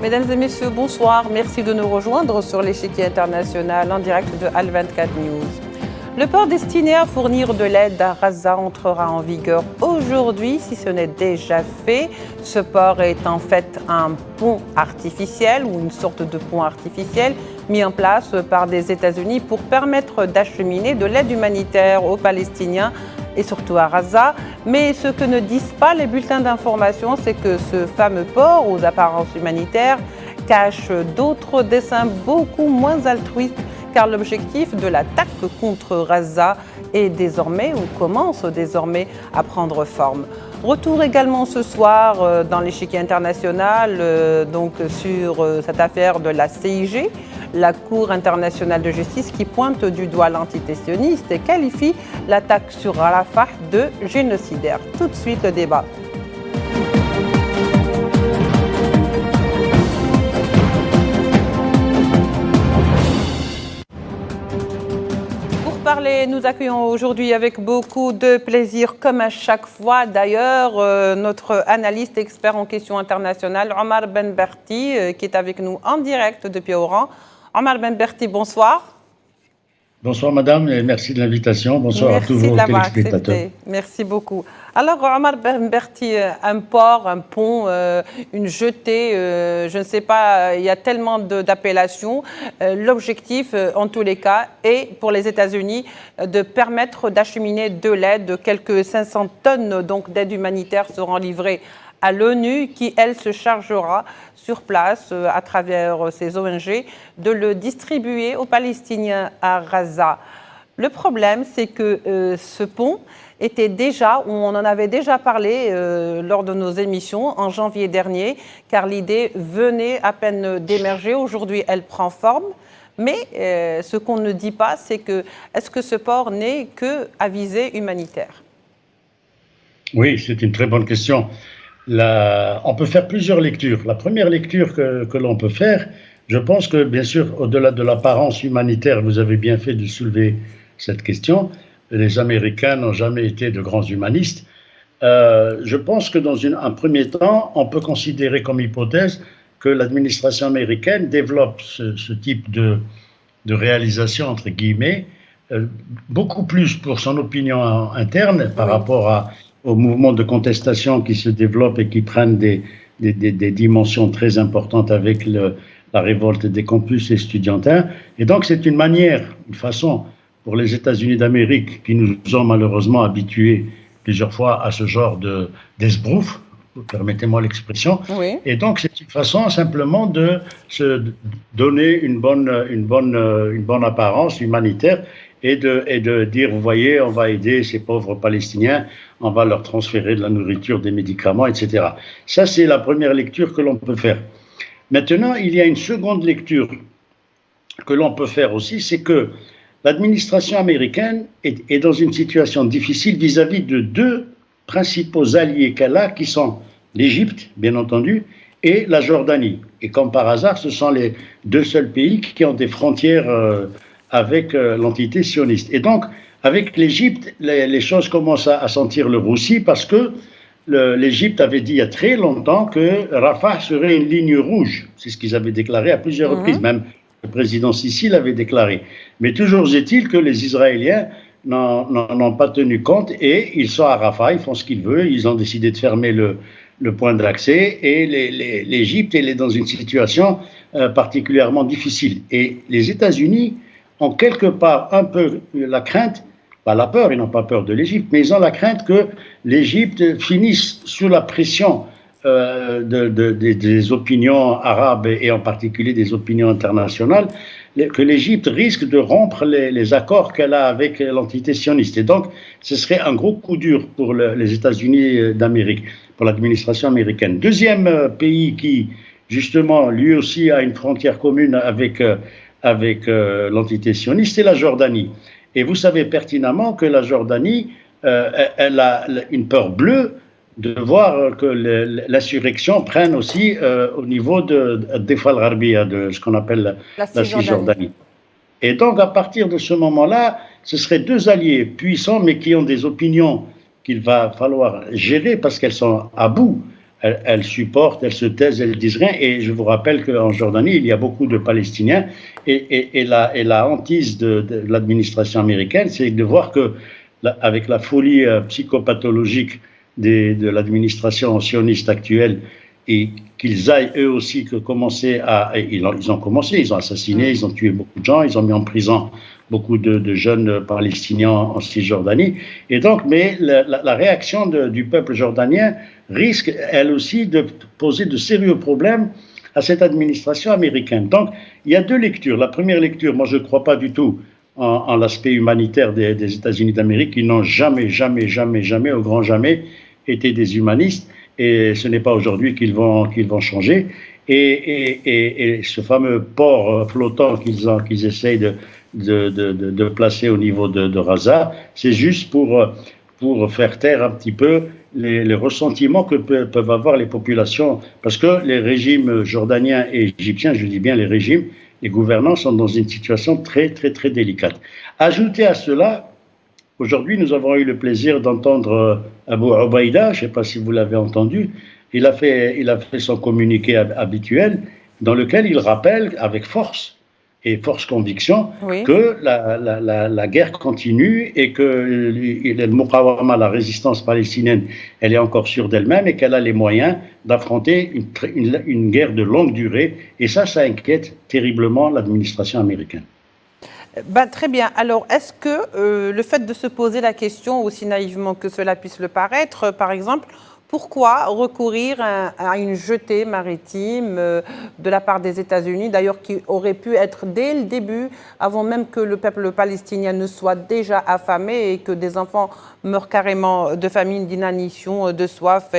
Mesdames et messieurs, bonsoir. Merci de nous rejoindre sur l'échiquier international en direct de Al24 News. Le port destiné à fournir de l'aide à Gaza entrera en vigueur aujourd'hui, si ce n'est déjà fait. Ce port est en fait un pont artificiel ou une sorte de pont artificiel mis en place par les États-Unis pour permettre d'acheminer de l'aide humanitaire aux Palestiniens et surtout à Gaza. Mais ce que ne disent pas les bulletins d'information, c'est que ce fameux port aux apparences humanitaires cache d'autres desseins beaucoup moins altruistes, car l'objectif de l'attaque contre Gaza est désormais, ou commence désormais, à prendre forme. Retour également ce soir dans l'échiquier international donc sur cette affaire de la CIG, la Cour internationale de justice qui pointe du doigt l'antité-sioniste et qualifie l'attaque sur Rafah de génocidaire. Tout de suite le débat. Nous accueillons aujourd'hui avec beaucoup de plaisir, comme à chaque fois d'ailleurs, notre analyste expert en questions internationales, Omar Benberti, qui est avec nous en direct depuis Oran. Omar Benberti, bonsoir. Bonsoir madame et merci de l'invitation. Bonsoir à tous vos téléspectateurs. Accepté. Merci beaucoup. Alors Omar Benberti, un port, un pont, une jetée, je ne sais pas, il y a tellement d'appellations. L'objectif en tous les cas est pour les États-Unis de permettre d'acheminer de l'aide. Quelques 500 tonnes donc d'aide humanitaire seront livrées à l'ONU qui, elle, se chargera sur place, à travers ses ONG, de le distribuer aux Palestiniens à Gaza. Le problème, c'est que ce pont était déjà, on en avait déjà parlé lors de nos émissions en janvier dernier, car l'idée venait à peine d'émerger. Aujourd'hui, elle prend forme. Mais ce qu'on ne dit pas, c'est que, est-ce que ce port n'est qu'à visée humanitaire? Oui, c'est une très bonne question. On peut faire plusieurs lectures. La première lecture que l'on peut faire, je pense que, bien sûr, au-delà de l'apparence humanitaire, vous avez bien fait de soulever cette question. Les Américains n'ont jamais été de grands humanistes. Je pense que dans un premier temps, on peut considérer comme hypothèse que l'administration américaine développe ce type de réalisation, entre guillemets, beaucoup plus pour son opinion interne par rapport aux mouvements de contestation qui se développent et qui prennent des dimensions très importantes avec la révolte des campus estudiantins. Et donc, c'est une manière, une façon pour les États-Unis d'Amérique, qui nous ont malheureusement habitués plusieurs fois à ce genre d'esbrouf, permettez-moi l'expression. Oui. Et donc, c'est une façon simplement de se donner une bonne apparence humanitaire et de dire, vous voyez, on va aider ces pauvres Palestiniens, on va leur transférer de la nourriture, des médicaments, etc. Ça, c'est la première lecture que l'on peut faire. Maintenant, il y a une seconde lecture que l'on peut faire aussi, c'est que l'administration américaine est dans une situation difficile vis-à-vis de deux principaux alliés qu'elle a, qui sont l'Égypte, bien entendu, et la Jordanie. Et comme par hasard, ce sont les deux seuls pays qui ont des frontières avec l'entité sioniste. Et donc, avec l'Égypte, les choses commencent à sentir le roussi parce que l'Égypte avait dit il y a très longtemps que Rafah serait une ligne rouge. C'est ce qu'ils avaient déclaré à plusieurs reprises, même le président Sisi l'avait déclaré. Mais toujours est-il que les Israéliens n'en ont pas tenu compte et ils sont à Rafah, ils font ce qu'ils veulent, ils ont décidé de fermer le point d'accès et l'Égypte, elle est dans une situation particulièrement difficile. Et les États-Unis ont quelque part un peu la crainte, pas la peur, ils n'ont pas peur de l'Égypte, mais ils ont la crainte que l'Égypte finisse sous la pression des opinions arabes et en particulier des opinions internationales, que l'Égypte risque de rompre les accords qu'elle a avec l'entité sioniste. Et donc, ce serait un gros coup dur pour les États-Unis d'Amérique, pour l'administration américaine. Deuxième pays qui, justement, lui aussi a une frontière commune avec l'entité sioniste, c'est la Jordanie. Et vous savez pertinemment que la Jordanie, elle a une peur bleue de voir que l'insurrection prenne aussi au niveau de Defa al-Gharbia, de ce qu'on appelle la Cisjordanie. Et donc, à partir de ce moment-là, ce seraient deux alliés puissants, mais qui ont des opinions qu'il va falloir gérer parce qu'elles sont à bout. elles supportent, elles se taisent, elles disent rien. Et je vous rappelle qu'en Jordanie, il y a beaucoup de Palestiniens. Et la hantise de l'administration américaine, c'est de voir que, avec la folie psychopathologique de l'administration sioniste actuelle, et qu'ils aillent eux aussi commencer ils ont commencé, ils ont assassiné, ils ont tué beaucoup de gens, ils ont mis en prison beaucoup de jeunes Palestiniens en Cisjordanie. Et donc, mais la réaction du peuple jordanien risque, elle aussi, de poser de sérieux problèmes à cette administration américaine. Donc, il y a deux lectures. La première lecture, moi je ne crois pas du tout en l'aspect humanitaire des États-Unis d'Amérique. Ils n'ont jamais, au grand jamais, été des humanistes. Et ce n'est pas aujourd'hui qu'ils vont changer. Et ce fameux port flottant qu'ils essayent de placer au niveau de Gaza, c'est juste pour faire taire un petit peu les ressentiments que peuvent avoir les populations. Parce que les régimes jordaniens et égyptiens, je dis bien les régimes, les gouvernants sont dans une situation très, très, très délicate. Ajoutez à cela, aujourd'hui, nous avons eu le plaisir d'entendre Abu Ubaïda, je ne sais pas si vous l'avez entendu, il a fait son communiqué habituel dans lequel il rappelle avec force et force conviction que la guerre continue et que le Muqawama, la résistance palestinienne, elle est encore sûre d'elle-même et qu'elle a les moyens d'affronter une guerre de longue durée. Et ça inquiète terriblement l'administration américaine. Très bien. Alors, est-ce que le fait de se poser la question, aussi naïvement que cela puisse le paraître, par exemple, pourquoi recourir à une jetée maritime de la part des États-Unis, d'ailleurs qui aurait pu être dès le début, avant même que le peuple palestinien ne soit déjà affamé et que des enfants meurent carrément de famine, d'inanition, de soif,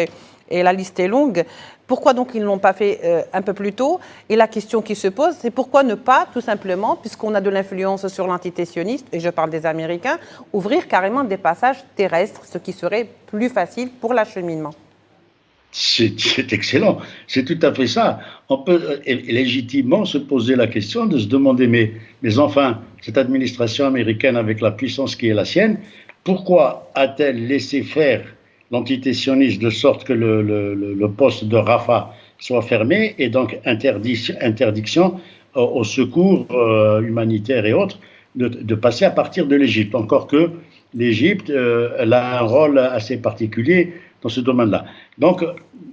et la liste est longue. Pourquoi donc ils ne l'ont pas fait un peu plus tôt? Et la question qui se pose, c'est pourquoi ne pas, tout simplement, puisqu'on a de l'influence sur l'entité sioniste, et je parle des Américains, ouvrir carrément des passages terrestres, ce qui serait plus facile pour l'acheminement. C'est excellent, c'est tout à fait ça. On peut légitimement se poser la question de se demander, mais enfin, cette administration américaine avec la puissance qui est la sienne, pourquoi a-t-elle laissé faire l'entité sioniste de sorte que le poste de Rafah soit fermé et donc interdiction au secours humanitaire et autres de passer à partir de l'Égypte. Encore que l'Égypte elle a un rôle assez particulier dans ce domaine-là. Donc,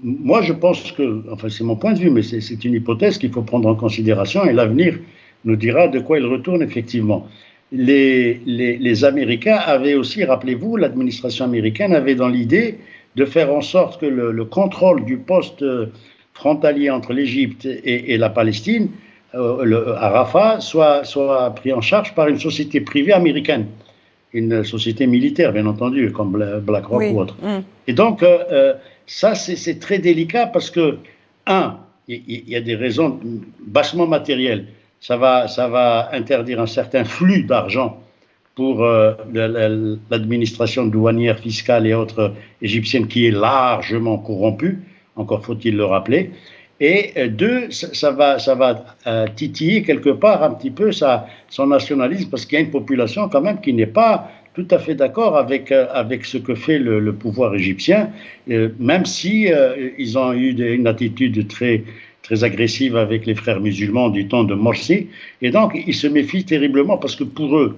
moi, je pense que, enfin, c'est mon point de vue, mais c'est une hypothèse qu'il faut prendre en considération et l'avenir nous dira de quoi il retourne effectivement. Les Américains avaient aussi, rappelez-vous, l'administration américaine avait dans l'idée de faire en sorte que le contrôle du poste frontalier entre l'Égypte et la Palestine, à Rafah, soit pris en charge par une société privée américaine, une société militaire, bien entendu, comme BlackRock ou autre. Et donc, ça, c'est très délicat parce que, il y a des raisons bassement matérielles. Ça va interdire un certain flux d'argent pour l'administration douanière, fiscale et autres égyptienne qui est largement corrompue, encore faut-il le rappeler. Et deux, ça va titiller quelque part un petit peu son nationalisme parce qu'il y a une population quand même qui n'est pas tout à fait d'accord avec ce que fait le pouvoir égyptien, même si ils ont eu une attitude très agressive avec les frères musulmans du temps de Morsi. Et donc, ils se méfient terriblement parce que pour eux,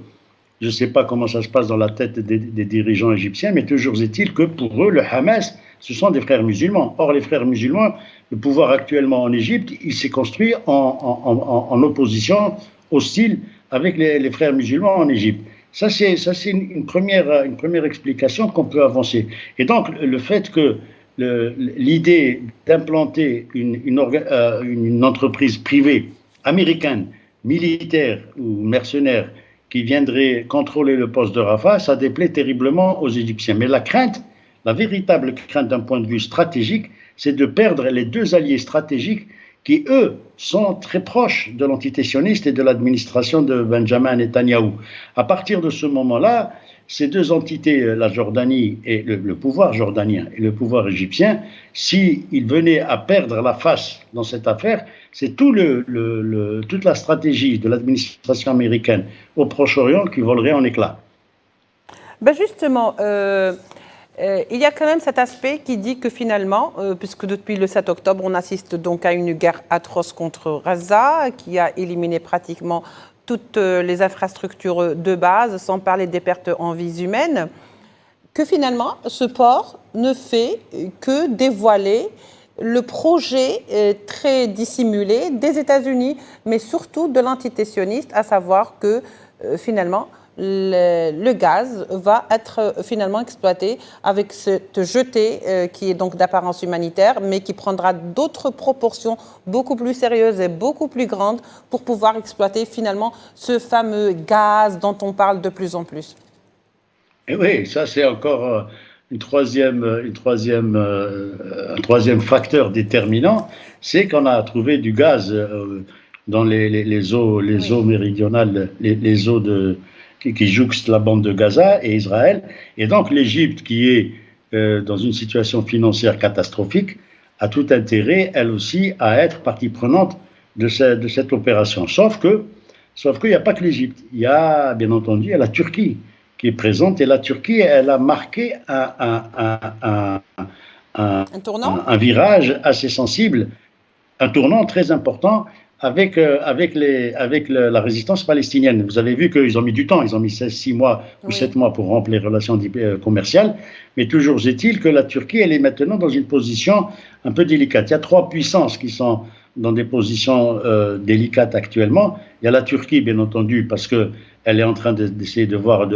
je ne sais pas comment ça se passe dans la tête des dirigeants égyptiens, mais toujours est-il que pour eux, le Hamas, ce sont des frères musulmans. Or, les frères musulmans, le pouvoir actuellement en Égypte, il s'est construit en opposition hostile avec les frères musulmans en Égypte. Ça, c'est une première explication qu'on peut avancer. Et donc, le fait que l'idée d'implanter une entreprise privée américaine, militaire ou mercenaire, qui viendrait contrôler le poste de Rafah, ça déplaît terriblement aux Égyptiens. Mais la véritable crainte d'un point de vue stratégique, c'est de perdre les deux alliés stratégiques qui, eux, sont très proches de l'entité sioniste et de l'administration de Benjamin Netanyahou. À partir de ce moment-là, ces deux entités, la Jordanie et le pouvoir jordanien et le pouvoir égyptien, s'ils venaient à perdre la face dans cette affaire, c'est toute la stratégie de l'administration américaine au Proche-Orient qui volerait en éclats. Justement, Il y a quand même cet aspect qui dit que finalement, puisque depuis le 7 octobre, on assiste donc à une guerre atroce contre Gaza, qui a éliminé pratiquement toutes les infrastructures de base, sans parler des pertes en vies humaines, que finalement, ce port ne fait que dévoiler le projet très dissimulé des États-Unis, mais surtout de l'entité sioniste, à savoir que finalement, le gaz va être finalement exploité avec cette jetée qui est donc d'apparence humanitaire, mais qui prendra d'autres proportions beaucoup plus sérieuses et beaucoup plus grandes pour pouvoir exploiter finalement ce fameux gaz dont on parle de plus en plus. Et oui, ça c'est encore un troisième facteur déterminant, c'est qu'on a trouvé du gaz dans les eaux méridionales, les eaux qui jouxtent la bande de Gaza et Israël. Et donc l'Égypte, qui est dans une situation financière catastrophique, a tout intérêt, elle aussi, à être partie prenante de cette opération. Sauf qu'il n'y a pas que l'Égypte. Il y a, bien entendu, la Turquie qui est présente. Et la Turquie, elle a marqué un virage assez sensible, un tournant très important avec la résistance palestinienne. Vous avez vu qu'ils ont mis du temps, ils ont mis 6 mois ou 7 mois pour rompre les relations commerciales, mais toujours est-il que la Turquie, elle est maintenant dans une position un peu délicate. Il y a 3 puissances qui sont dans des positions délicates actuellement. Il y a la Turquie, bien entendu, parce qu'elle est en train d'essayer de voir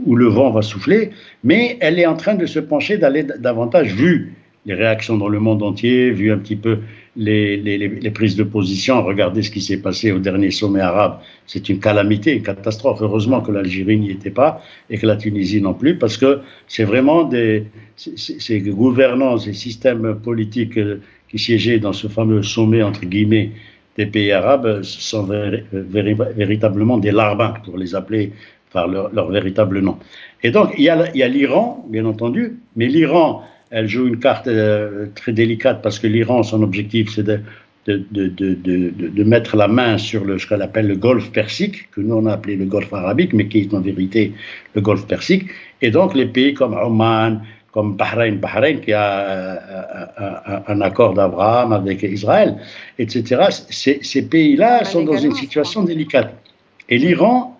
où le vent va souffler, mais elle est en train de se pencher d'aller davantage, vu les réactions dans le monde entier, vu un petit peu les prises de position. Regardez ce qui s'est passé au dernier sommet arabe. C'est une calamité, une catastrophe. Heureusement que l'Algérie n'y était pas et que la Tunisie non plus, parce que c'est vraiment ces gouvernants, ces systèmes politiques qui siégeaient dans ce fameux sommet, entre guillemets, des pays arabes, sont véritablement des larbins, pour les appeler par leur véritable nom. Et donc, il y a l'Iran, bien entendu, mais l'Iran, elle joue une carte très délicate parce que l'Iran, son objectif, c'est de mettre la main sur ce qu'elle appelle le golfe Persique, que nous on a appelé le golfe arabique, mais qui est en vérité le golfe Persique. Et donc les pays comme Oman, comme Bahreïn qui a un accord d'Abraham avec Israël, etc. Ces pays-là sont dans une situation délicate. Et l'Iran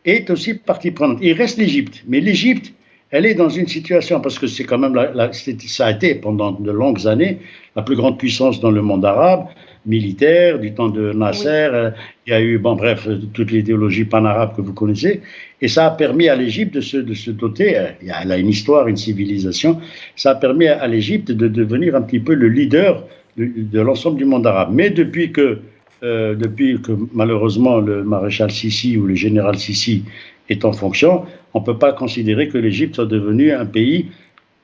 est aussi partie prenante. Il reste l'Égypte, mais l'Égypte, elle est dans une situation, parce que c'est quand même, ça a été pendant de longues années la plus grande puissance dans le monde arabe, militaire, du temps de Nasser. Oui. Il y a eu, toute l'idéologie pan-arabe que vous connaissez. Et ça a permis à l'Égypte de se doter, elle a une histoire, une civilisation, ça a permis à l'Égypte de devenir un petit peu le leader de l'ensemble du monde arabe. Mais depuis que malheureusement le maréchal Sissi ou le général Sissi est en fonction, on ne peut pas considérer que l'Égypte soit devenue un pays,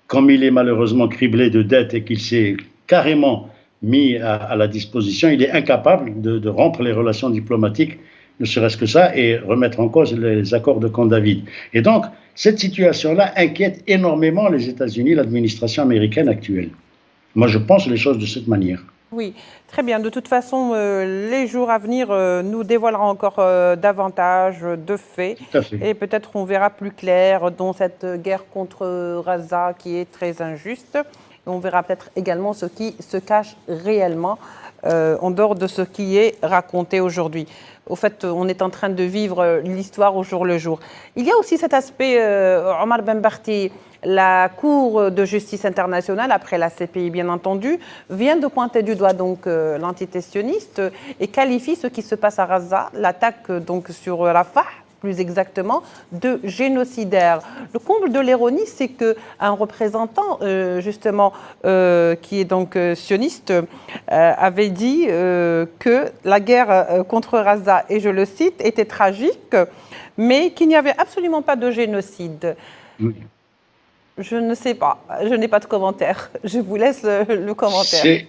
comme il est malheureusement criblé de dettes et qu'il s'est carrément mis à la disposition, il est incapable de rompre les relations diplomatiques, ne serait-ce que ça, et remettre en cause les accords de Camp David. Et donc, cette situation-là inquiète énormément les États-Unis, l'administration américaine actuelle. Moi, je pense les choses de cette manière. Oui, très bien. De toute façon, les jours à venir nous dévoileront encore davantage de faits. Tout à fait. Et peut-être on verra plus clair dans cette guerre contre Gaza qui est très injuste. Et on verra peut-être également ce qui se cache réellement en dehors de ce qui est raconté aujourd'hui. Au fait, on est en train de vivre l'histoire au jour le jour. Il y a aussi cet aspect, Omar Ben Barti, la Cour de justice internationale, après la CPI bien entendu, vient de pointer du doigt donc l'entité sioniste et qualifie ce qui se passe à Gaza, l'attaque donc sur Rafah, plus exactement, de génocidaire. Le comble de l'ironie, c'est qu'un représentant, justement, qui est donc sioniste, avait dit que la guerre contre Gaza, et je le cite, était tragique, mais qu'il n'y avait absolument pas de génocide. Oui. Je ne sais pas, je n'ai pas de commentaire. Je vous laisse le commentaire.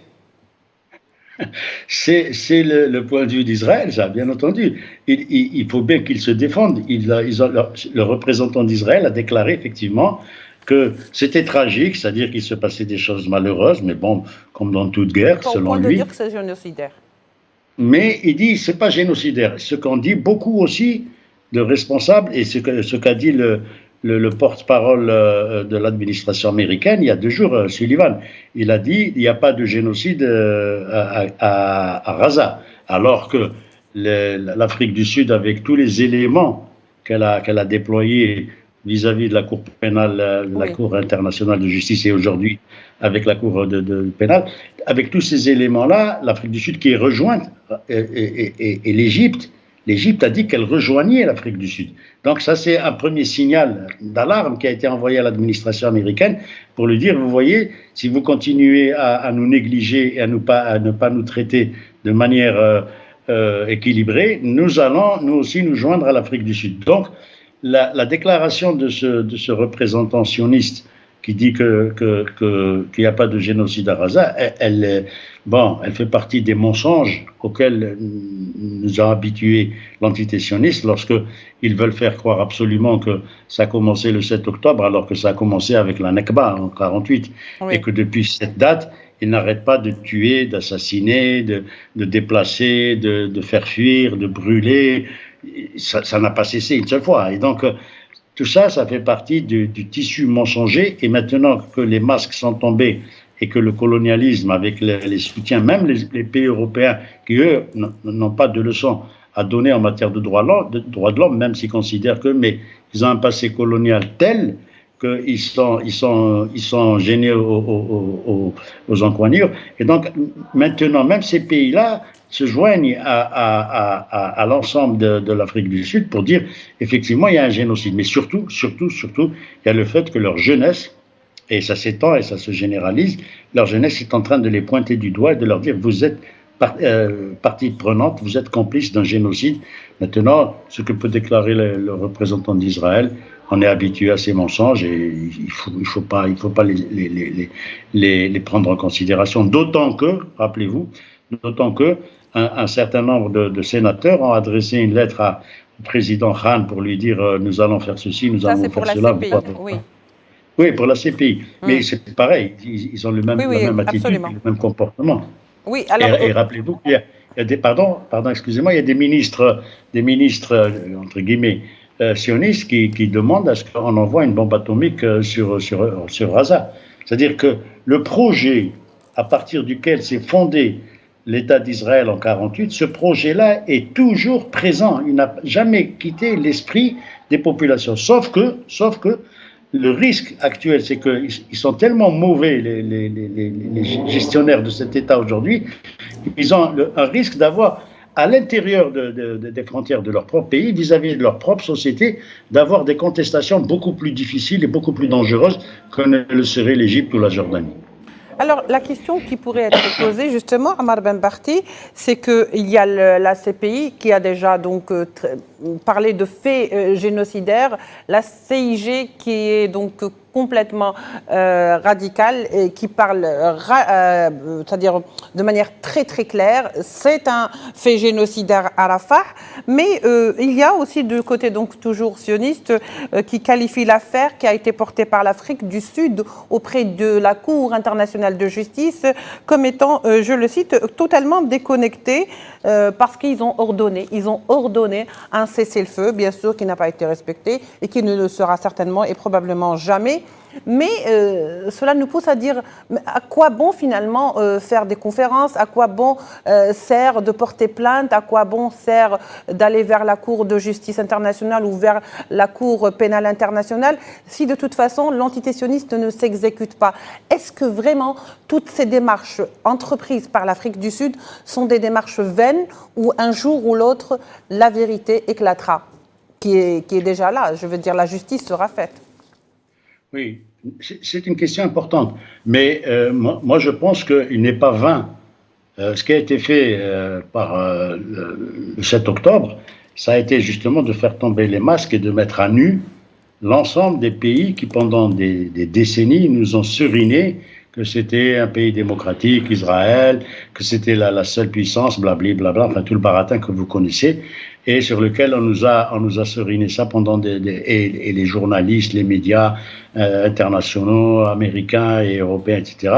C'est le point de vue d'Israël, ça, bien entendu. Il faut bien qu'ils se défendent. Le représentant d'Israël a déclaré effectivement que c'était tragique, c'est-à-dire qu'il se passait des choses malheureuses, mais bon, comme dans toute guerre, selon lui. On peut dire que c'est génocidaire. Mais il dit c'est pas génocidaire. Ce qu'ont dit beaucoup aussi de responsables, et ce qu'a dit le porte-parole de l'administration américaine, il y a 2 jours, Sullivan, il a dit il n'y a pas de génocide à Gaza, alors que l'Afrique du Sud, avec tous les éléments qu'elle a déployés vis-à-vis de la Cour pénale, de la Oui. Cour internationale de justice et aujourd'hui avec la Cour pénale, avec tous ces éléments-là, l'Afrique du Sud qui est rejointe et l'Égypte a dit qu'elle rejoignait l'Afrique du Sud. Donc ça, c'est un premier signal d'alarme qui a été envoyé à l'administration américaine pour lui dire, vous voyez, si vous continuez à nous négliger et à ne pas nous traiter de manière équilibrée, nous allons nous aussi nous joindre à l'Afrique du Sud. Donc la déclaration de ce représentant sioniste qui dit qu'il n'y a pas de génocide à Gaza, elle fait partie des mensonges auxquels nous a habitués l'entité sioniste lorsqu'ils veulent faire croire absolument que ça a commencé le 7 octobre alors que ça a commencé avec la Nakba en 1948 et que depuis cette date, ils n'arrêtent pas de tuer, d'assassiner, de déplacer, de faire fuir, de brûler. Ça n'a pas cessé une seule fois. Et donc, tout ça, ça fait partie du tissu mensonger. Et maintenant que les masques sont tombés et que le colonialisme, avec les soutiens, même les pays européens, qui eux n'ont pas de leçons à donner en matière de droits de l'homme, même s'ils considèrent ils ont un passé colonial tel qu'ils sont gênés aux encoignures. Et donc, maintenant, même ces pays-là se joignent à l'ensemble de l'Afrique du Sud pour dire, effectivement, il y a un génocide. Mais surtout, il y a le fait que leur jeunesse, et ça s'étend et ça se généralise, leur jeunesse est en train de les pointer du doigt et de leur dire, vous êtes partie prenante, vous êtes complice d'un génocide. Maintenant, ce que peut déclarer le représentant d'Israël, on est habitué à ces mensonges et il faut pas les prendre en considération. D'autant que, rappelez-vous, un certain nombre de sénateurs ont adressé une lettre au président Khan pour lui dire nous allons faire ceci, nous allons faire cela. CPI, oui. Oui, pour la CPI. Mais c'est pareil, ils ont la même attitude, absolument. le même comportement. Oui, alors, et rappelez-vous qu'il y a des excusez-moi, il y a des ministres entre guillemets sionistes qui demandent à ce qu'on envoie une bombe atomique sur Gaza. C'est-à-dire que le projet à partir duquel s'est fondé l'État d'Israël en 1948, ce projet-là est toujours présent. Il n'a jamais quitté l'esprit des populations. Sauf que le risque actuel, c'est qu'ils sont tellement mauvais, les gestionnaires de cet État aujourd'hui, ils ont un risque d'avoir, à l'intérieur des frontières de leur propre pays, vis-à-vis de leur propre société, d'avoir des contestations beaucoup plus difficiles et beaucoup plus dangereuses que ne le serait l'Égypte ou la Jordanie. Alors, la question qui pourrait être posée, justement, Ammar Benbarti, c'est qu'il y a la CPI qui a déjà donc parlé de faits génocidaires, la CIG qui est donc complètement radicale et qui parle, c'est-à-dire de manière très très claire, c'est un fait génocidaire à Rafah, mais il y a aussi du côté donc toujours sioniste qui qualifie l'affaire qui a été portée par l'Afrique du Sud auprès de la Cour internationale de justice comme étant, je le cite, totalement déconnectée parce qu'ils ont ordonné un cessez-le-feu, bien sûr, qui n'a pas été respecté et qui ne le sera certainement et probablement jamais. Mais cela nous pousse à dire à quoi bon finalement faire des conférences, à quoi bon sert de porter plainte, à quoi bon sert d'aller vers la Cour de justice internationale ou vers la Cour pénale internationale si de toute façon l'entité sioniste ne s'exécute pas. Est-ce que vraiment toutes ces démarches entreprises par l'Afrique du Sud sont des démarches vaines où un jour ou l'autre la vérité éclatera, qui est déjà là, je veux dire la justice sera faite? Oui, c'est une question importante. Mais moi, je pense qu'il n'est pas vain. Ce qui a été fait par le 7 octobre, ça a été justement de faire tomber les masques et de mettre à nu l'ensemble des pays qui, pendant des décennies, nous ont suriné que c'était un pays démocratique, Israël, que c'était la seule puissance, blablabla, enfin tout le baratin que vous connaissez, et sur lequel on nous a seriné ça pendant et les journalistes, les médias internationaux, américains et européens, etc.,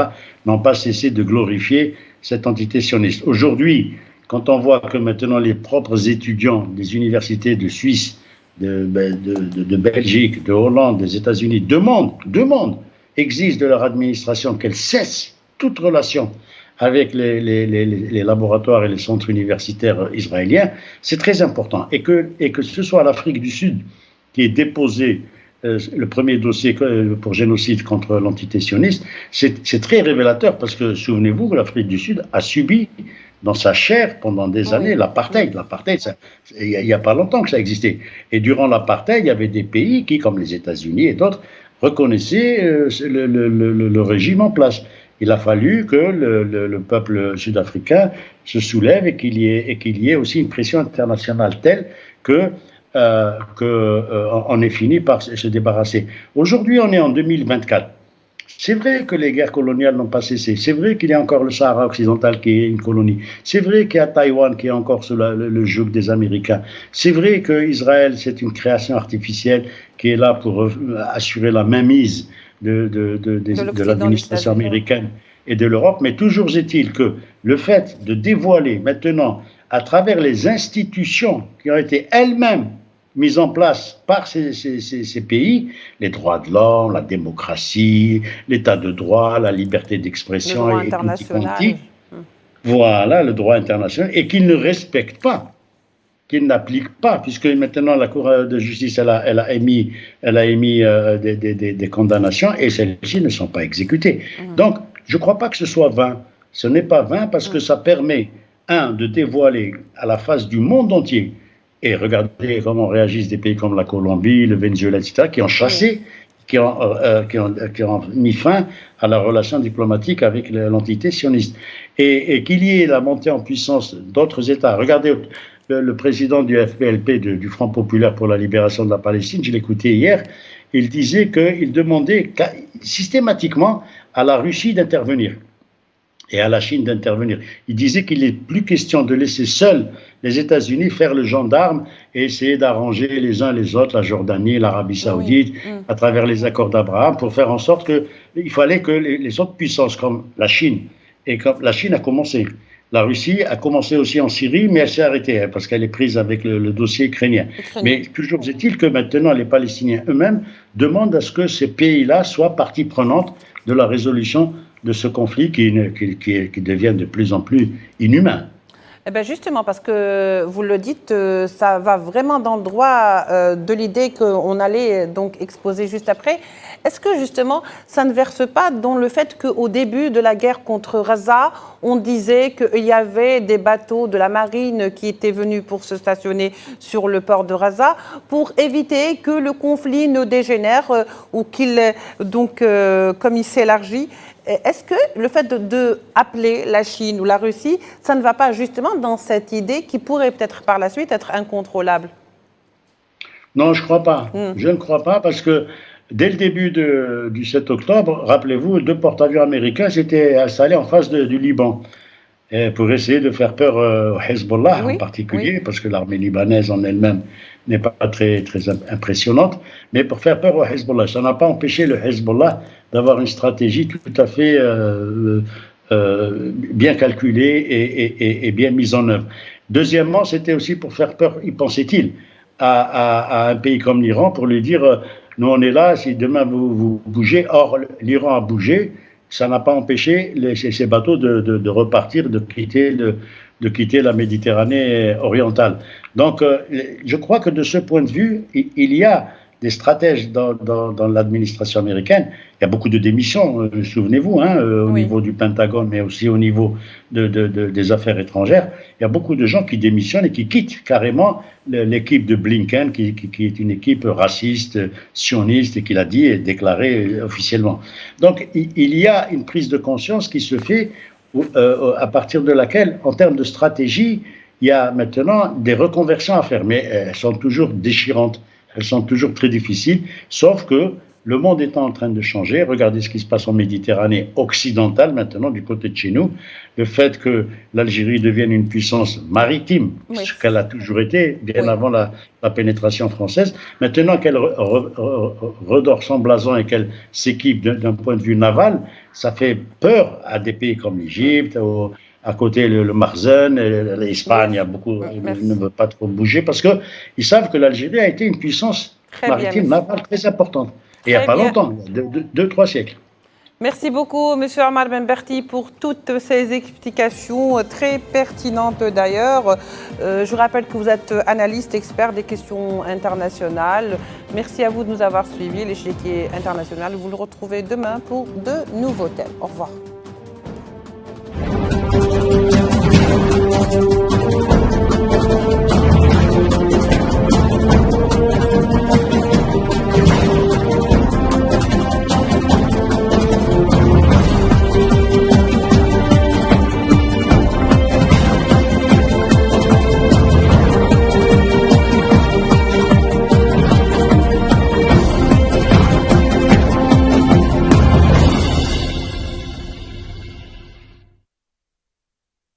n'ont pas cessé de glorifier cette entité sioniste. Aujourd'hui, quand on voit que maintenant les propres étudiants des universités de Suisse, de Belgique, de Hollande, des États-Unis demandent, exigent de leur administration qu'elle cesse toute relation avec les laboratoires et les centres universitaires israéliens, c'est très important. Et que ce soit l'Afrique du Sud qui ait déposé le premier dossier pour génocide contre l'entité sioniste, c'est très révélateur parce que, souvenez-vous, l'Afrique du Sud a subi dans sa chair pendant des années l'apartheid. L'apartheid, il n'y a pas longtemps que ça existait. Et durant l'apartheid, il y avait des pays qui, comme les États-Unis et d'autres, reconnaissaient le régime en place. Il a fallu que le peuple sud-africain se soulève et qu'il y ait aussi une pression internationale telle que on ait fini par se débarrasser. Aujourd'hui, on est en 2024. C'est vrai que les guerres coloniales n'ont pas cessé. C'est vrai qu'il y a encore le Sahara occidental qui est une colonie. C'est vrai qu'il y a Taïwan qui est encore sous le joug des Américains. C'est vrai qu'Israël, c'est une création artificielle qui est là pour assurer la mainmise de l'administration américaine et de l'Europe. Mais toujours est-il que le fait de dévoiler maintenant, à travers les institutions qui ont été elles-mêmes mises en place par ces pays, les droits de l'homme, la démocratie, l'état de droit, la liberté d'expression et tout y compris, voilà, le droit international, et qu'ils ne respectent pas, qu'ils n'appliquent pas, puisque maintenant la Cour de justice elle a émis des condamnations et celles-ci ne sont pas exécutées. Donc, je ne crois pas que ce soit vain. Ce n'est pas vain parce que ça permet, de dévoiler à la face du monde entier. Et regardez comment réagissent des pays comme la Colombie, le Venezuela, etc., qui ont chassé, qui ont mis fin à la relation diplomatique avec l'entité sioniste. Et qu'il y ait la montée en puissance d'autres États. Regardez le président du FPLP, du Front populaire pour la libération de la Palestine, je l'écoutais hier, il disait qu'il demandait systématiquement à la Russie d'intervenir et à la Chine d'intervenir. Il disait qu'il n'est plus question de laisser seuls les États-Unis faire le gendarme et essayer d'arranger les uns les autres, la Jordanie, l'Arabie Saoudite, à travers les accords d'Abraham, pour faire en sorte qu'il fallait que les autres puissances comme la Chine, et comme la Chine a commencé, la Russie a commencé aussi en Syrie, mais elle s'est arrêtée parce qu'elle est prise avec le dossier ukrainien. Mais toujours est-il que maintenant les Palestiniens eux-mêmes demandent à ce que ces pays-là soient partie prenante de la résolution de ce conflit qui devient de plus en plus inhumain. Eh bien justement, parce que vous le dites, ça va vraiment dans le droit de l'idée qu'on allait donc exposer juste après. Est-ce que justement, ça ne verse pas dans le fait qu'au début de la guerre contre Gaza, on disait qu'il y avait des bateaux de la marine qui étaient venus pour se stationner sur le port de Gaza pour éviter que le conflit ne dégénère ou qu'il, donc, comme il s'élargit. Est-ce que le fait d'appeler la Chine ou la Russie, ça ne va pas justement dans cette idée qui pourrait peut-être par la suite être incontrôlable? Non, je ne crois pas. Je ne crois pas parce que dès le début du 7 octobre, rappelez-vous, 2 porte-avions américains s'étaient installés en face du Liban pour essayer de faire peur au Hezbollah en particulier, parce que l'armée libanaise en elle-même n'est pas très, très impressionnante, mais pour faire peur au Hezbollah. Ça n'a pas empêché le Hezbollah d'avoir une stratégie tout à fait bien calculée et bien mise en œuvre. Deuxièmement, c'était aussi pour faire peur, y pensait-il, à un pays comme l'Iran, pour lui dire nous on est là, si demain vous bougez. Or, l'Iran a bougé, ça n'a pas empêché ces bateaux de repartir, de quitter la Méditerranée orientale. Donc, je crois que de ce point de vue, il y a des stratèges dans l'administration américaine. Il y a beaucoup de démissions, souvenez-vous, au niveau du Pentagone, mais aussi au niveau des affaires étrangères. Il y a beaucoup de gens qui démissionnent et qui quittent carrément l'équipe de Blinken, qui est une équipe raciste, sioniste, et qui l'a dit et déclaré officiellement. Donc, il y a une prise de conscience qui se fait à partir de laquelle, en termes de stratégie, il y a maintenant des reconversions à faire, mais elles sont toujours déchirantes. Elles sont toujours très difficiles, sauf que le monde étant en train de changer, regardez ce qui se passe en Méditerranée occidentale maintenant, du côté de chez nous, le fait que l'Algérie devienne une puissance maritime, ce qu'elle a toujours été, bien avant la pénétration française, maintenant qu'elle redore son blason et qu'elle s'équipe d'un point de vue naval, ça fait peur à des pays comme l'Égypte, à côté le Marzen, et l'Espagne Oui, a beaucoup, merci. ne veut pas trop bouger parce qu'ils savent que l'Algérie a été une puissance Très bien, maritime, monsieur. navale très importante. Et il n'y a Très pas bien. longtemps, il y a 2, 3 siècles. Merci beaucoup, Monsieur Omar Benberti, pour toutes ces explications très pertinentes d'ailleurs. Je vous rappelle que vous êtes analyste, expert des questions internationales. Merci à vous de nous avoir suivis. L'échiquier international, vous le retrouvez demain pour de nouveaux thèmes. Au revoir.